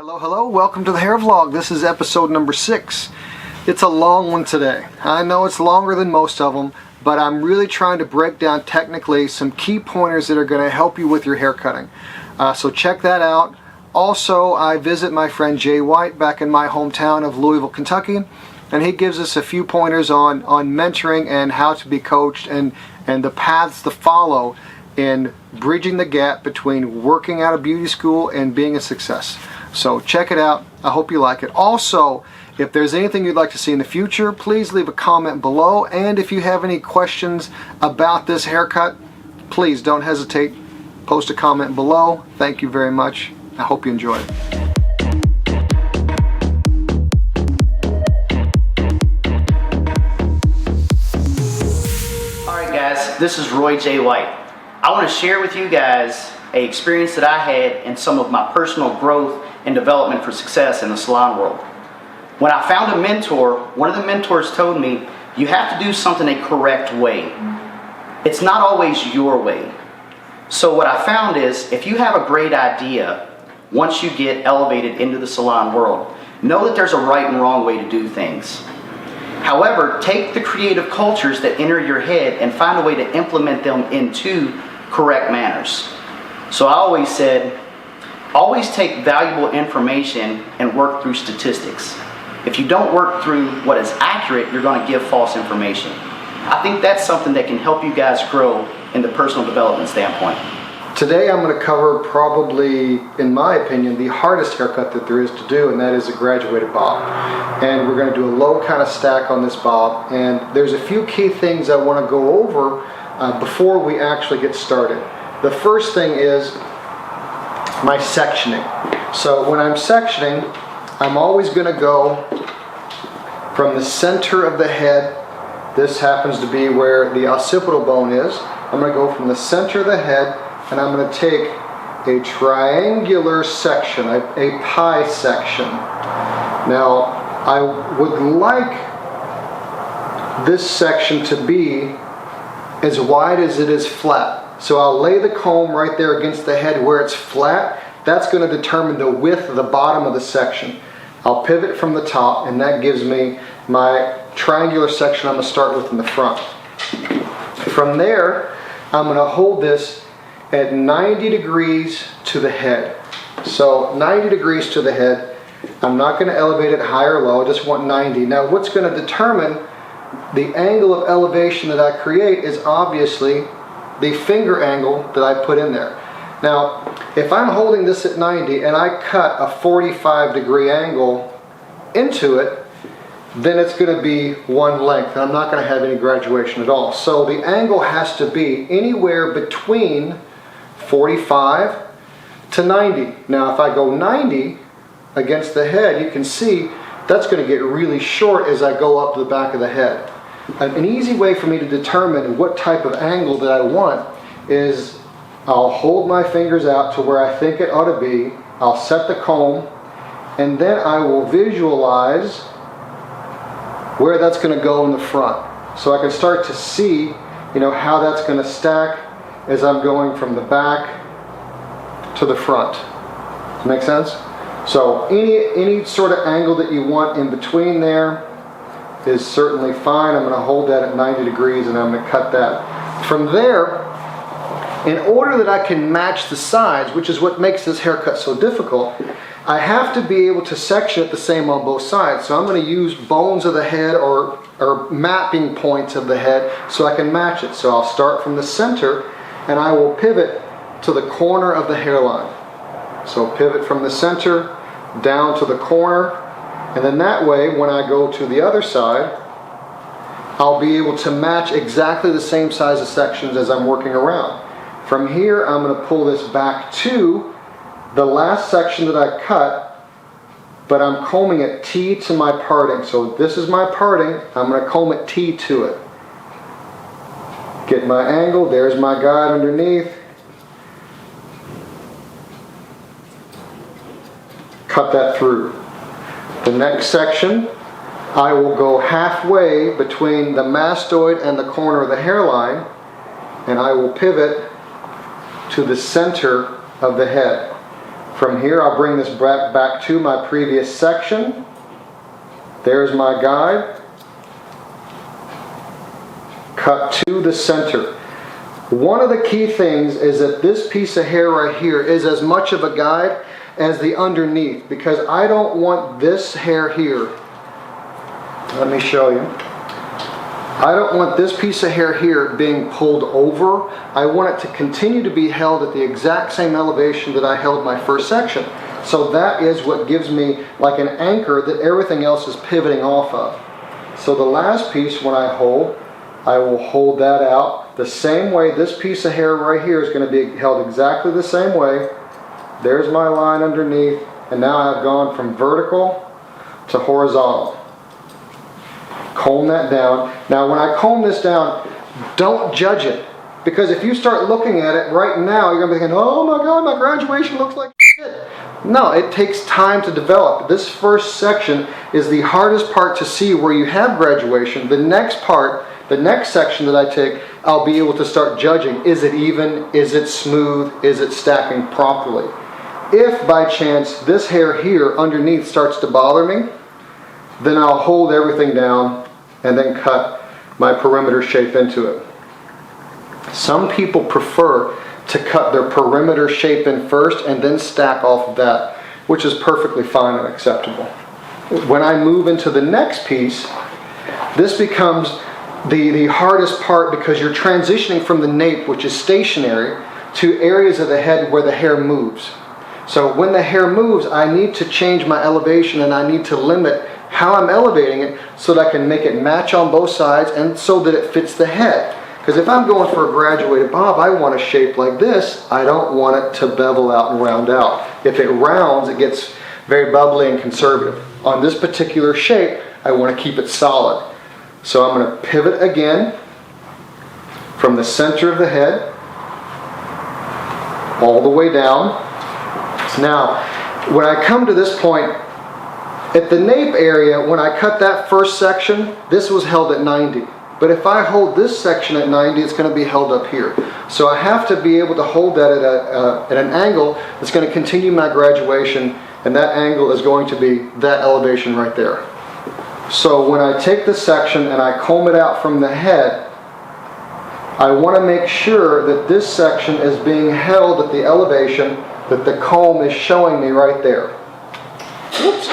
Hello, hello, welcome to the hair vlog. This is episode number 6. It's a long one today. I know it's longer than most of them, but I'm really trying to break down technically some key pointers that are going to help you with your hair cutting. So check that out. Also, I visit my friend Jay White back in my hometown of Louisville, Kentucky, and he gives us a few pointers on mentoring and how to be coached and the paths to follow in bridging the gap between working out of beauty school and being a success. So check it out. I hope you like it. Also, if there's anything you'd like to see in the future, please leave a comment below. And if you have any questions about this haircut, please don't hesitate. Post a comment below. Thank you very much. I hope you enjoy it. Alright guys, this is Roy J. White. I want to share with you guys an experience that I had and some of my personal growth and development for success in the salon world. When I found a mentor, one of the mentors told me, you have to do something a correct way. It's not always your way. So what I found is, if you have a great idea, once you get elevated into the salon world, know that there's a right and wrong way to do things. However, take the creative cultures that enter your head and find a way to implement them into correct manners. So I always said, always take valuable information and work through statistics. If you don't work through what is accurate, you're going to give false information. I think that's something that can help you guys grow in the personal development standpoint. Today I'm going to cover probably, in my opinion, the hardest haircut that there is to do, and that is a graduated bob. And we're going to do a low kind of stack on this bob, and there's a few key things I want to go over before we actually get started. The first thing is my sectioning. So when I'm sectioning, I'm always going to go from the center of the head. This happens to be where the occipital bone is. I'm going to go from the center of the head, and I'm going to take a triangular section, a pie section. Now, I would like this section to be as wide as it is flat. So I'll lay the comb right there against the head where it's flat. That's going to determine the width of the bottom of the section. I'll pivot from the top, and that gives me my triangular section I'm going to start with in the front. From there, I'm going to hold this at 90 degrees to the head. So 90 degrees to the head. I'm not going to elevate it high or low, I just want 90. Now what's going to determine the angle of elevation that I create is obviously the finger angle that I put in there. Now, if I'm holding this at 90 and I cut a 45-degree angle into it, then it's going to be one length, and I'm not going to have any graduation at all. So the angle has to be anywhere between 45 to 90. Now, if I go 90 against the head, you can see that's going to get really short as I go up to the back of the head. An easy way for me to determine what type of angle that I want is I'll hold my fingers out to where I think it ought to be. I'll set the comb, and then I will visualize where that's going to go in the front. So I can start to see, how that's going to stack as I'm going from the back to the front. Make sense? So any sort of angle that you want in between there is certainly fine. I'm going to hold that at 90 degrees, and I'm going to cut that. From there, in order that I can match the sides, which is what makes this haircut so difficult, I have to be able to section it the same on both sides. So I'm going to use bones of the head or mapping points of the head so I can match it. So I'll start from the center, and I will pivot to the corner of the hairline. So pivot from the center down to the corner, and then that way when I go to the other side, I'll be able to match exactly the same size of sections as I'm working around. From here, I'm going to pull this back to the last section that I cut, but I'm combing it T to my parting. So this is my parting, I'm going to comb it T to it. Get my angle, there's my guide underneath. Cut that through. The next section, I will go halfway between the mastoid and the corner of the hairline, and I will pivot to the center of the head. From here, I'll bring this back to my previous section. There's my guide. Cut to the center. One of the key things is that this piece of hair right here is as much of a guide as the underneath, because I don't want this hair here. Let me show you. I don't want this piece of hair here being pulled over. I want it to continue to be held at the exact same elevation that I held my first section. So that is what gives me like an anchor that everything else is pivoting off of. So the last piece, when I hold, I will hold that out the same way. This piece of hair right here is going to be held exactly the same way. There's my line underneath, and now I've gone from vertical to horizontal. Comb that down. Now when I comb this down, don't judge it, because if you start looking at it right now, you're going to be thinking, oh my God, my graduation looks like shit. No, it takes time to develop. This first section is the hardest part to see where you have graduation. The next part, the next section that I take, I'll be able to start judging. Is it even? Is it smooth? Is it stacking properly? If by chance this hair here underneath starts to bother me, then I'll hold everything down and then cut my perimeter shape into it. Some people prefer to cut their perimeter shape in first and then stack off of that, which is perfectly fine and acceptable. When I move into the next piece, this becomes the hardest part, because you're transitioning from the nape, which is stationary, to areas of the head where the hair moves. So when the hair moves, I need to change my elevation, and I need to limit how I'm elevating it so that I can make it match on both sides and so that it fits the head. Because if I'm going for a graduated bob, I want a shape like this. I don't want it to bevel out and round out. If it rounds, it gets very bubbly and conservative. On this particular shape, I want to keep it solid. So I'm going to pivot again from the center of the head all the way down. Now, when I come to this point, at the nape area, when I cut that first section, this was held at 90. But if I hold this section at 90, it's going to be held up here. So I have to be able to hold that at an angle that's going to continue my graduation, and that angle is going to be that elevation right there. So when I take this section and I comb it out from the head, I want to make sure that this section is being held at the elevation that the comb is showing me right there. Whoops.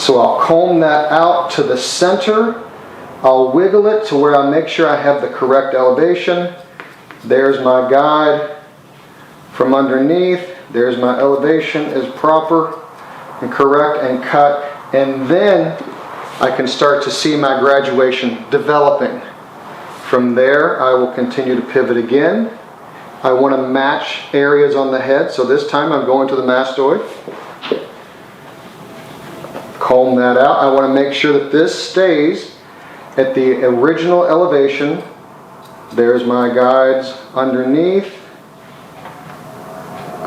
So I'll comb that out to the center. I'll wiggle it to where I make sure I have the correct elevation. There's my guide from underneath. There's my elevation is proper and correct and cut. And then I can start to see my graduation developing. From there, I will continue to pivot again. I want to match areas on the head, so this time I'm going to the mastoid. Comb that out. I want to make sure that this stays at the original elevation. There's my guides underneath.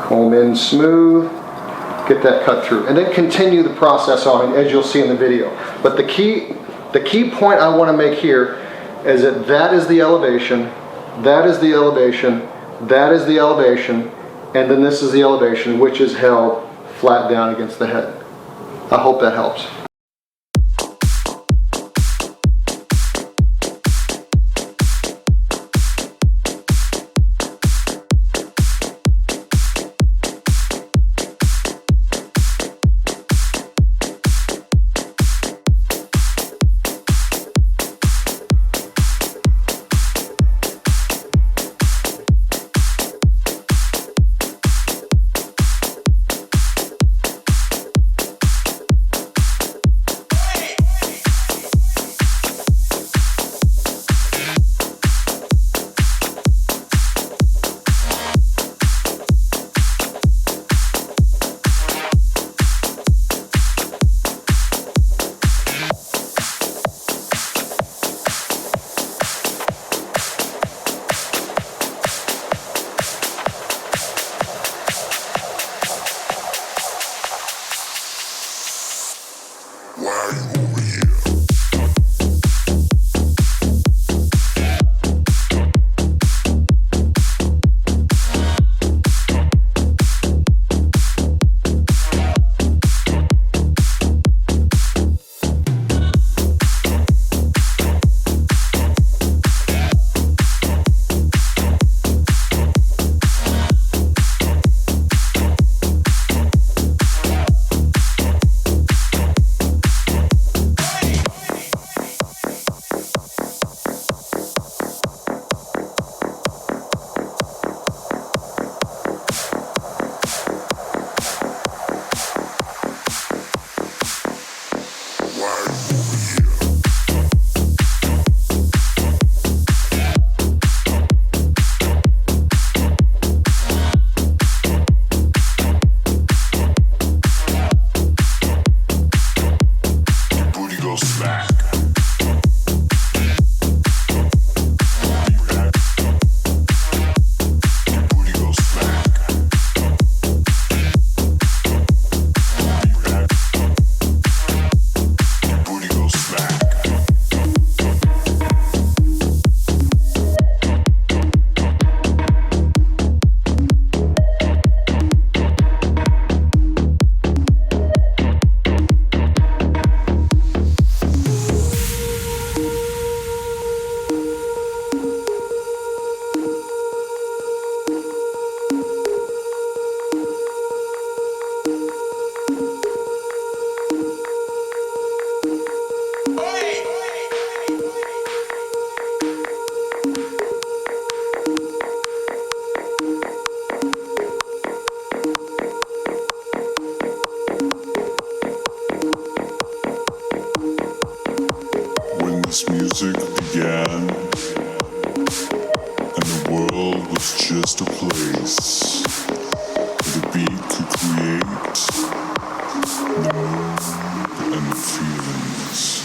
Comb in smooth. Get that cut through. And then continue the process on, as you'll see in the video. But the key point I want to make here is that that is the elevation, that is the elevation, that is the elevation, and then this is the elevation, which is held flat down against the head. I hope that helps. music began, and the world was just a place where the beat could create the mood and the feelings.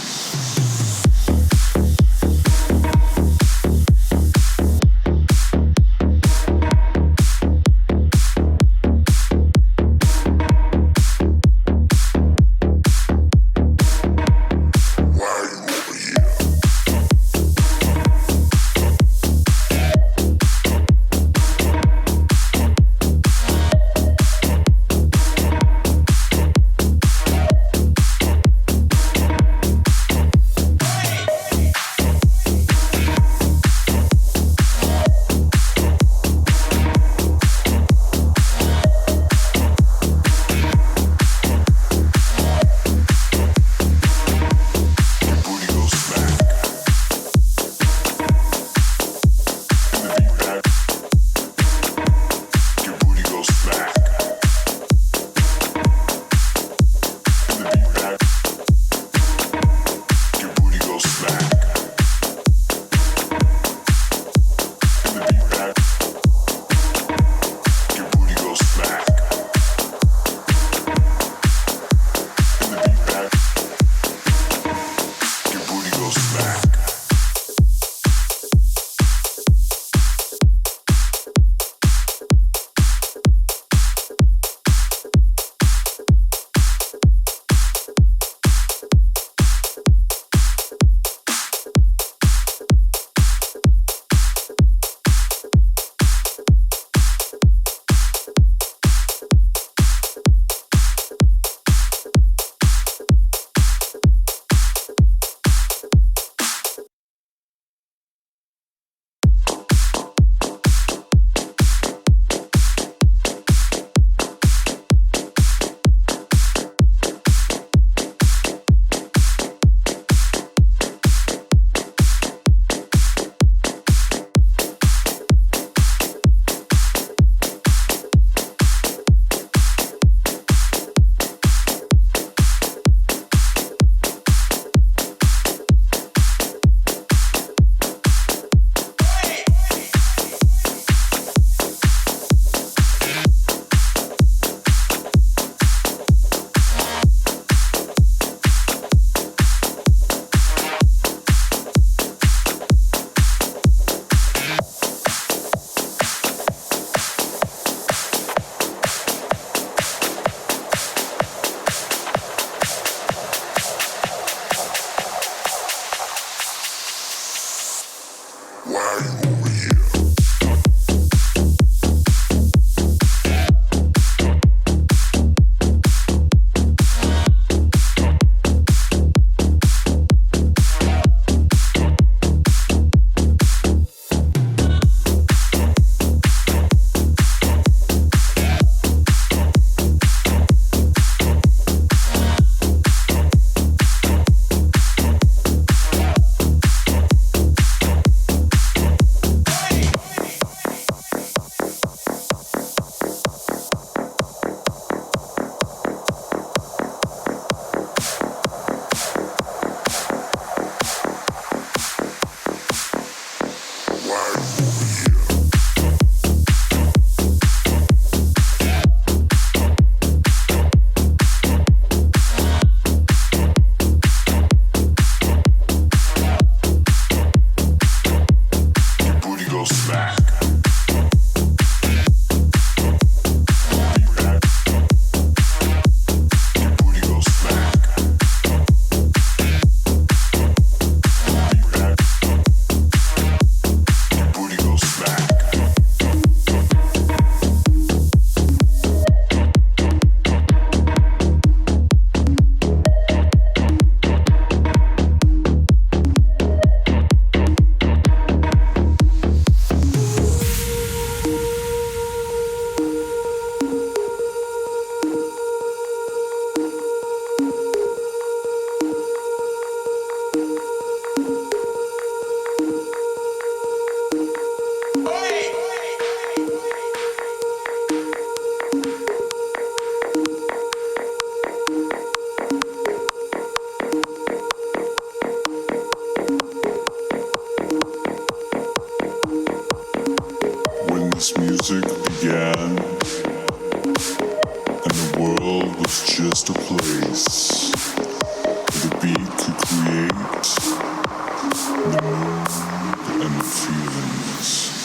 world was just a place where the beat could create the mood and the feelings.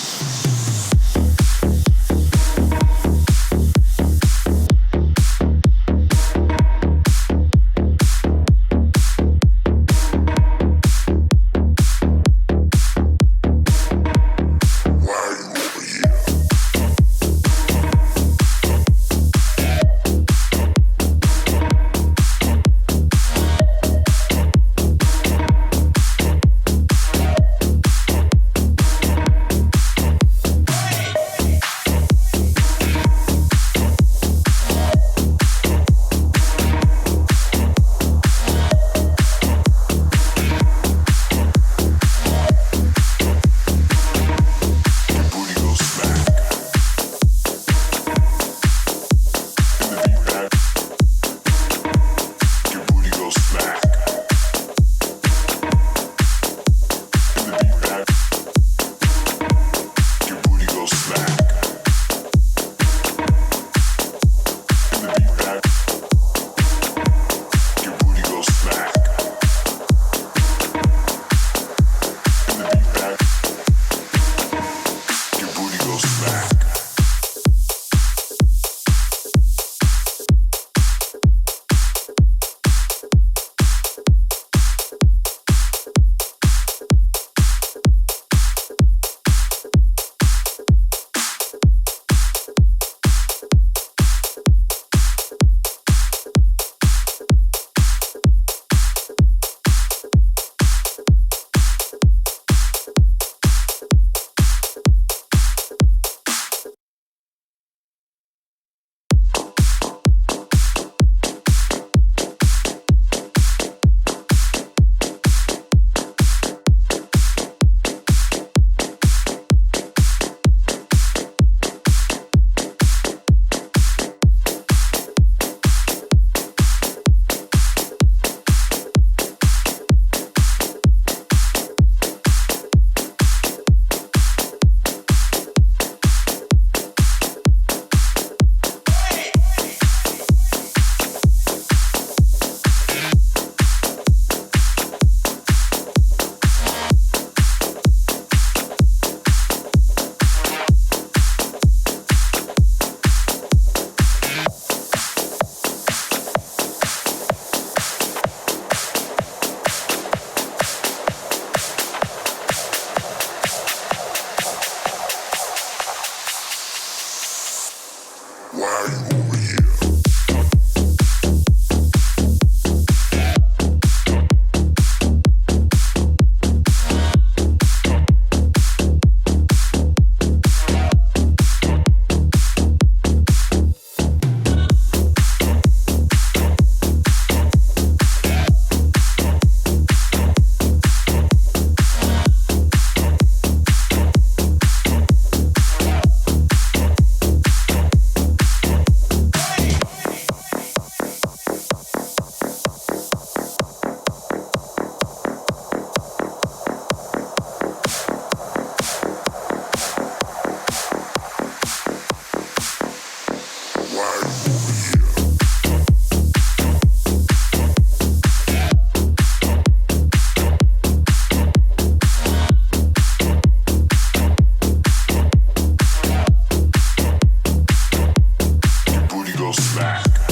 Smack.